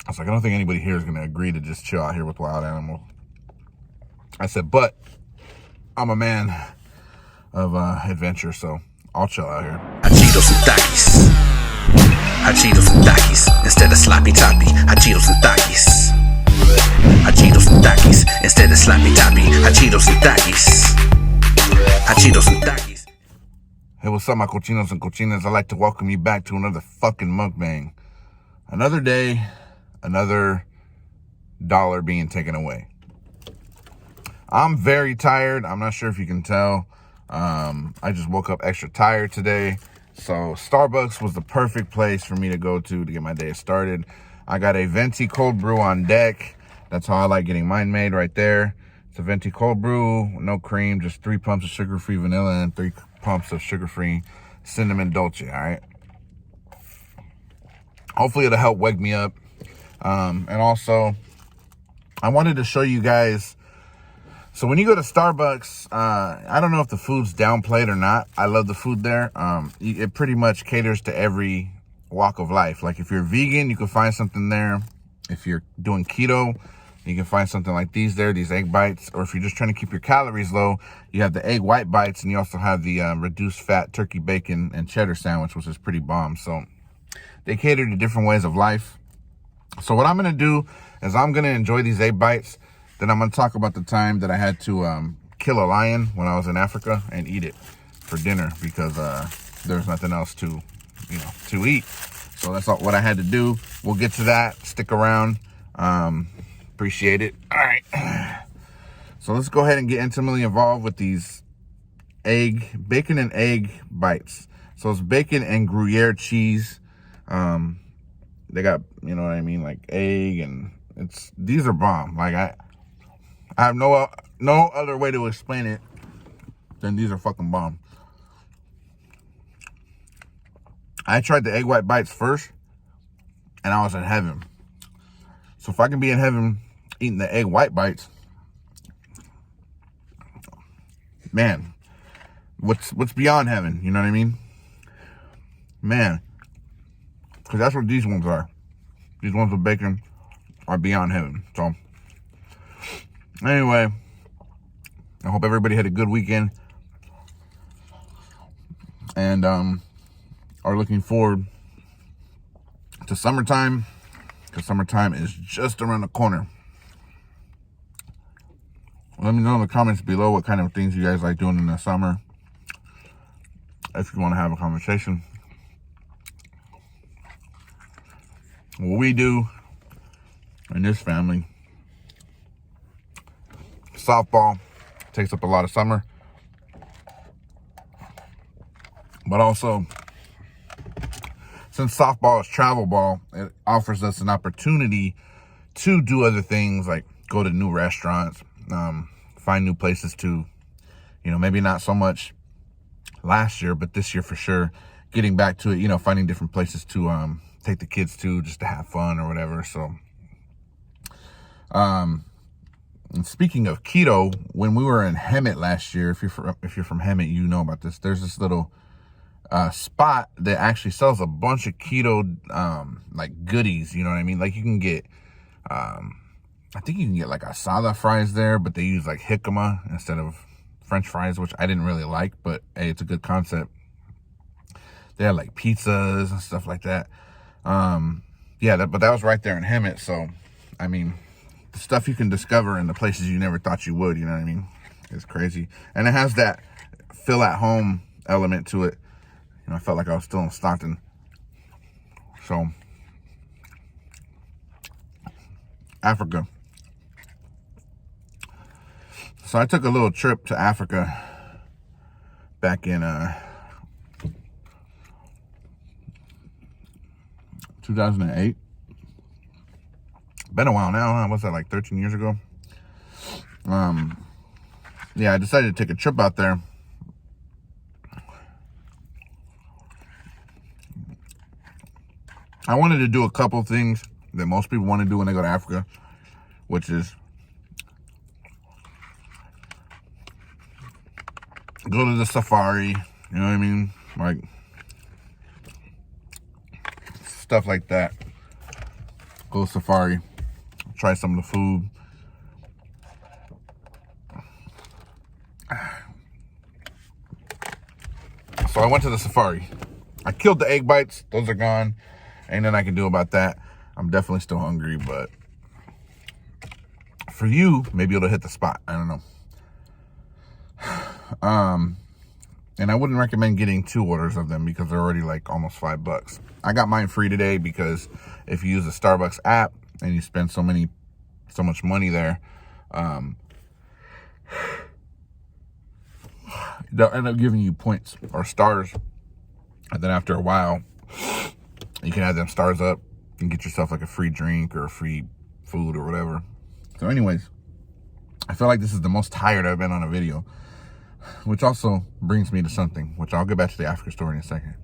I was like, I don't think anybody here is going to agree to just chill out here with wild animals. I said, but I'm a man of adventure, so I'll chill out here. Hachitos and Takis. Hachitos and Takis instead of sloppy toppy. Hachitos and Takis. Hachitos and Takis instead of sloppy toppy. Hachitos and Takis. Hachitos and Takis. Hey, what's up, my cochinos and cochinas? I'd like to welcome you back to another fucking mukbang. Another day, another dollar being taken away. I'm very tired. I'm not sure if you can tell. I just woke up extra tired today. So Starbucks was the perfect place for me to go to get my day started. I got a venti cold brew on deck. That's how I like getting mine made right there. It's a venti cold brew, no cream, just 3 pumps of sugar-free vanilla and 3 pumps of sugar-free cinnamon dolce, all right? Hopefully it'll help wake me up. And also, I wanted to show you guys, so when you go to Starbucks, I don't know if the food's downplayed or not. I love the food there. It pretty much caters to every walk of life. Like if you're vegan, you can find something there. If you're doing keto, you can find something like these there, these egg bites. Or if you're just trying to keep your calories low, you have the egg white bites, and you also have the reduced fat turkey bacon and cheddar sandwich, which is pretty bomb. So they cater to different ways of life. So what I'm going to do is I'm going to enjoy these egg bites. Then I'm going to talk about the time that I had to kill a lion when I was in Africa and eat it for dinner because there's nothing else to eat. So that's what I had to do. We'll get to that. Stick around. Appreciate it. All right. So let's go ahead and get intimately involved with these bacon and egg bites. So it's bacon and Gruyere cheese. They got, you know what I mean, like egg, and these are bomb. Like I have no other way to explain it than these are fucking bomb. I tried the egg white bites first, and I was in heaven. So if I can be in heaven eating the egg white bites, man, what's beyond heaven? You know what I mean? Man, because that's what these ones are. These ones with bacon are beyond heaven. So anyway, I hope everybody had a good weekend and are looking forward to summertime, because summertime is just around the corner. Let me know in the comments below what kind of things you guys like doing in the summer, if you want to have a conversation. What we do in this family, softball takes up a lot of summer, but also, since softball is travel ball, it offers us an opportunity to do other things, like go to new restaurants, find new places to, maybe not so much last year, but this year for sure, getting back to it, finding different places to take the kids to, just to have fun or whatever. So, and speaking of keto, when we were in Hemet last year, if you're from Hemet, you know about this. There's this little spot that actually sells a bunch of keto like goodies. You know what I mean? Like you can get, I think you can get like asada fries there, but they use like jicama instead of French fries, which I didn't really like, but hey, it's a good concept. They had like pizzas and stuff like that. But that was right there in Hemet. So, I mean, the stuff you can discover in the places you never thought you would, you know what I mean? It's crazy. And it has that feel at home element to it. I felt like I was still in Stockton. So, Africa. So I took a little trip to Africa back in 2008. Been a while now, huh? What's that, like 13 years ago? I decided to take a trip out there. I wanted to do a couple things that most people want to do when they go to Africa, which is go to the safari, you know what I mean? Like, stuff like that. go to safari, try some of the food. So I went to the safari. I killed the egg bites. Those are gone. Ain't nothing I can do about that. I'm definitely still hungry, but for you, maybe it'll hit the spot. I don't know. And I wouldn't recommend getting 2 orders of them because they're already like almost $5. I got mine free today because if you use the Starbucks app and you spend so much money there, they'll end up giving you points or stars. And then after a while, you can add them stars up and get yourself like a free drink or a free food or whatever. So anyways, I feel like this is the most tired I've been on a video, which also brings me to something, which I'll get back to the Africa story in a second.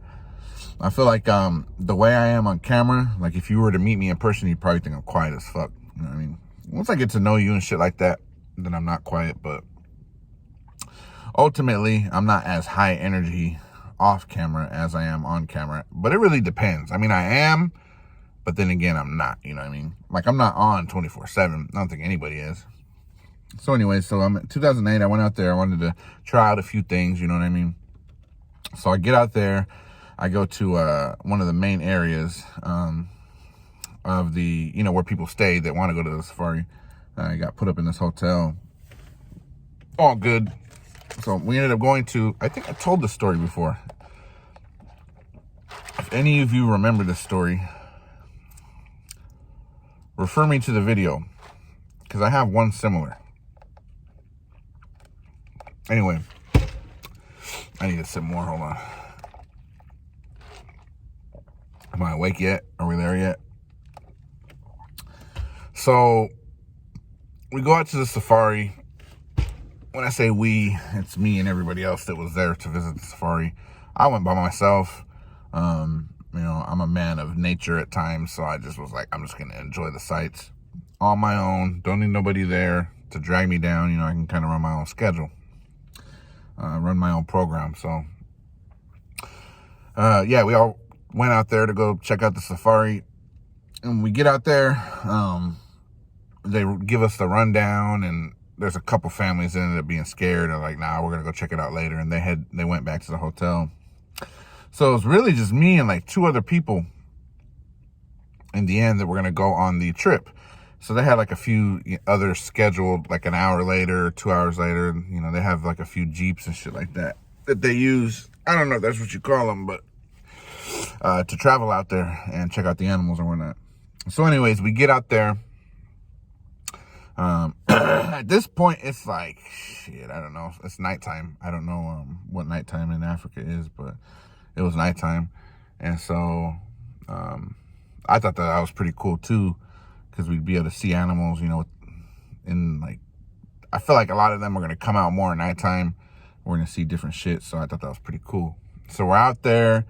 I feel like the way I am on camera, like if you were to meet me in person, you'd probably think I'm quiet as fuck. You know what I mean? Once I get to know you and shit like that, then I'm not quiet. But ultimately, I'm not as high energy off camera as I am on camera. But it really depends. I mean, I am, but then again, I'm not. You know what I mean? Like, I'm not on 24/7. I don't think anybody is. So anyway, so I'm at 2008. I went out there. I wanted to try out a few things. You know what I mean? So I get out there. I go to one of the main areas of the, you know, where people stay that want to go to the safari. I got put up in this hotel. All good. So we ended up going to, I think I told this story before. If any of you remember this story, refer me to the video, because I have one similar. Anyway, I need to sip more. Hold on. Am I awake yet? Are we there yet? So we go out to the safari. When I say we, it's me and everybody else that was there to visit the safari. I went by myself. You know, I'm a man of nature at times, so I just was like, I'm just going to enjoy the sights on my own. Don't need nobody there to drag me down. You know, I can kind of run my own schedule, run my own program. So, yeah, we all went out there to go check out the safari. And we get out there, they give us the rundown, and there's a couple families that ended up being scared and like, nah, we're gonna go check it out later. And they went back to the hotel. So it was really just me and like 2 other people in the end that were gonna go on the trip. So they had like a few others scheduled like an hour later, 2 hours later. You know, they have like a few Jeeps and shit like that they use. I don't know if that's what you call them, but to travel out there and check out the animals or whatnot. So anyways, we get out there. At this point, it's like, shit, I don't know. It's nighttime. I don't know what nighttime in Africa is, but it was nighttime. And so I thought that was pretty cool too, because we'd be able to see animals, you know, in like, I feel like a lot of them are going to come out more at nighttime. We're going to see different shit. So I thought that was pretty cool. So we're out there.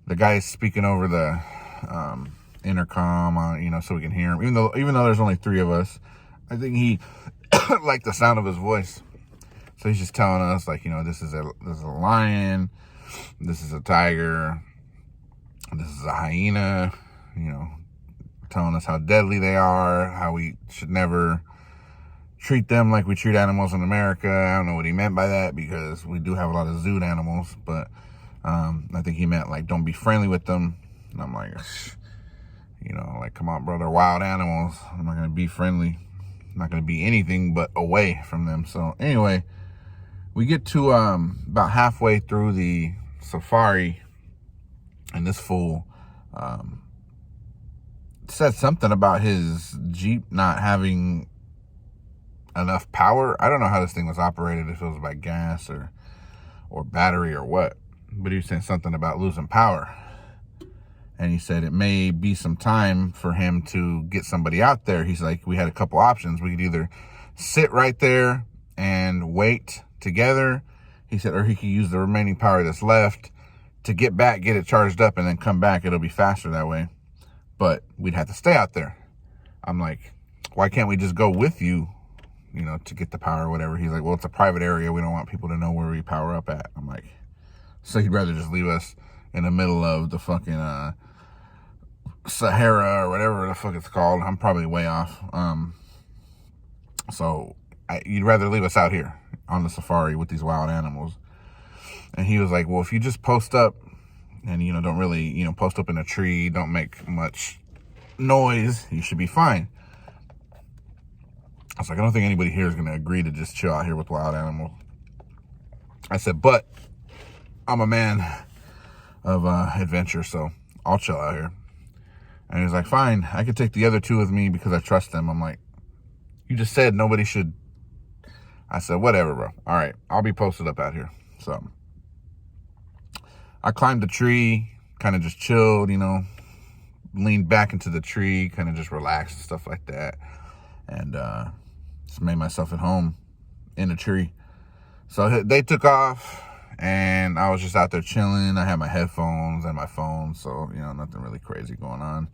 The guy's speaking over the intercom, you know, so we can hear him. Even though there's only 3 of us, I think he liked the sound of his voice. So he's just telling us, like, you know, this is a lion, this is a tiger, this is a hyena, you know, telling us how deadly they are, how we should never treat them like we treat animals in America. I don't know what he meant by that, because we do have a lot of zoo animals, but I think he meant like, don't be friendly with them. And I'm like, you know, like, come on, bro, they're wild animals. I'm not going to be friendly. I'm not going to be anything but away from them. So anyway, we get to about halfway through the safari, and this fool said something about his Jeep not having enough power. I don't know how this thing was operated, if it was by gas or battery or what, but he was saying something about losing power. And he said it may be some time for him to get somebody out there. He's like, we had a couple options. We could either sit right there and wait together, he said, or he could use the remaining power that's left to get back, get it charged up, and then come back. It'll be faster that way. But we'd have to stay out there. I'm like, why can't we just go with you, you know, to get the power or whatever? He's like, well, it's a private area. We don't want people to know where we power up at. I'm like, so he'd rather just leave us in the middle of the fucking Sahara or whatever the fuck it's called. I'm probably way off. So you'd rather leave us out here on the safari with these wild animals. And he was like, well, if you just post up and, don't really, post up in a tree, don't make much noise, you should be fine. I was like, I don't think anybody here is going to agree to just chill out here with wild animals. I said, but I'm a man of adventure, so I'll chill out here. And he was like, fine, I could take the other two with me because I trust them. I'm like, you just said nobody should. I said, whatever, bro. All right, I'll be posted up out here. So I climbed the tree, kind of just chilled, leaned back into the tree, kind of just relaxed and stuff like that. And just made myself at home in a tree. So they took off, and I was just out there chilling. I had my headphones and my phone, so, nothing really crazy going on.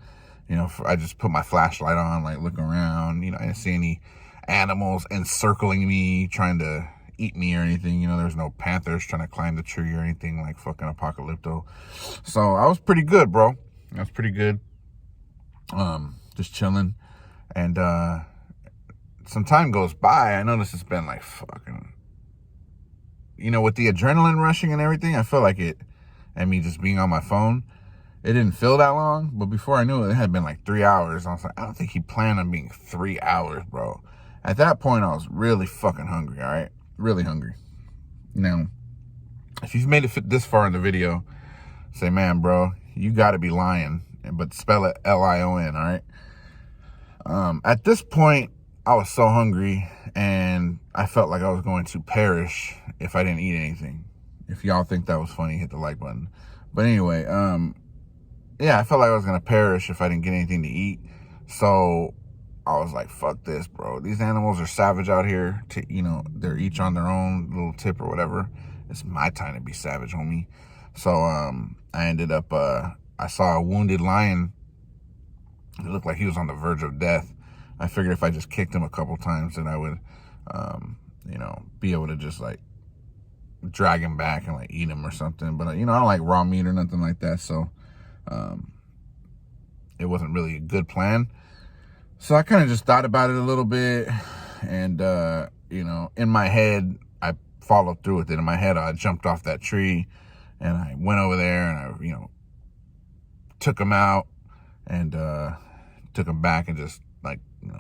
I just put my flashlight on, like, looking around. I didn't see any animals encircling me, trying to eat me or anything. There was no panthers trying to climb the tree or anything like fucking Apocalypto. So I was pretty good, bro. I was pretty good. Just chilling. And some time goes by. I notice it's been like fucking, with the adrenaline rushing and everything, I feel like it, and me just being on my phone, it didn't feel that long. But before I knew it, it had been like 3 hours. I was like, I don't think he planned on being 3 hours, bro. At that point, I was really fucking hungry, all right? Really hungry. Now, if you've made it this far in the video, say, man, bro, you got to be lying. But spell it Lion, all right? At this point, I was so hungry, and I felt like I was going to perish if I didn't eat anything. If y'all think that was funny, hit the like button. But anyway, yeah, I felt like I was going to perish if I didn't get anything to eat. So I was like, fuck this, bro. These animals are savage out here. They're each on their own little tip or whatever. It's my time to be savage, homie. So I ended up, I saw a wounded lion. It looked like he was on the verge of death. I figured if I just kicked him a couple times, then I would, be able to just, like, drag him back and, like, eat him or something. But, I don't like raw meat or nothing like that, so it wasn't really a good plan. So I kind of just thought about it a little bit, and, in my head, I followed through with it. In my head, I jumped off that tree, and I went over there, and I, took him out, and took him back and just, like,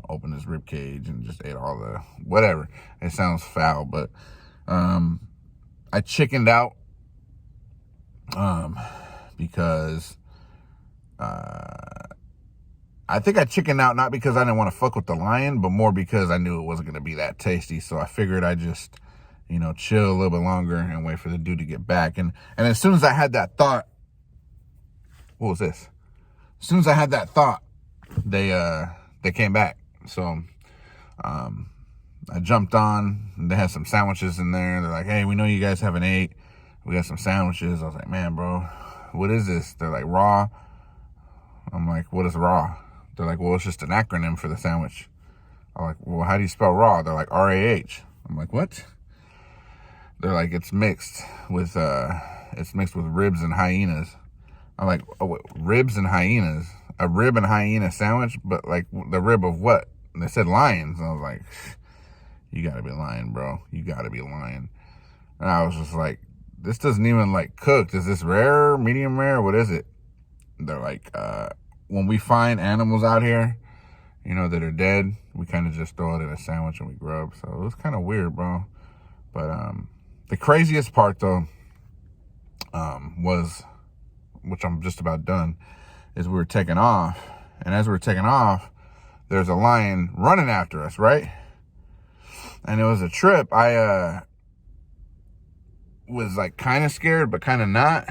opened his rib cage and just ate all the whatever. It sounds foul, but I chickened out because I think I chickened out not because I didn't want to fuck with the lion, but more because I knew it wasn't going to be that tasty. So I figured I'd just, chill a little bit longer and wait for the dude to get back. And as soon as I had that thought, what was this? As soon as I had that thought, they came back. So I jumped on, and they had some sandwiches in there. They're like, hey, we know you guys haven't ate. We got some sandwiches. I was like, man, bro, what is this? They're like, raw. I'm like, what is raw? They're like, well, it's just an acronym for the sandwich. I'm like, well, how do you spell raw? They're like, R-A-H. I'm like, what? They're like, it's mixed with ribs and hyenas. I'm like, oh, wait, ribs and hyenas? A rib and hyena sandwich? But, like, the rib of what? And they said lions. And I was like, you gotta be lying, bro. You gotta be lying. And I was just like, this doesn't even, like, cooked. Is this rare, medium rare? What is it? They're like, when we find animals out here, that are dead, we kind of just throw it in a sandwich and we grub. So it was kind of weird, bro. But the craziest part, though, was, which I'm just about done, is we were taking off. And as we were taking off, there's a lion running after us, right? And it was a trip. I was, like, kind of scared, but kind of not.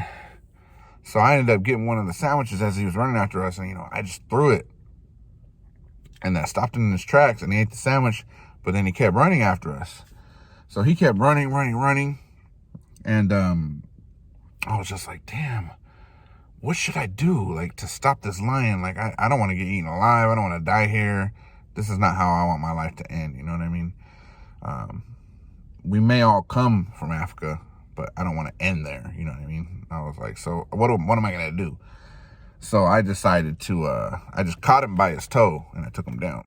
So I ended up getting one of the sandwiches as he was running after us, and, I just threw it. And that stopped him in his tracks, and he ate the sandwich, but then he kept running after us. So he kept running. And I was just like, damn, what should I do, like, to stop this lion? Like, I don't want to get eaten alive. I don't want to die here. This is not how I want my life to end, you know what I mean? We may all come from Africa, but I don't want to end there, you know what I mean? I was like, so what am I going to do? So I decided to, I just caught him by his toe and I took him down.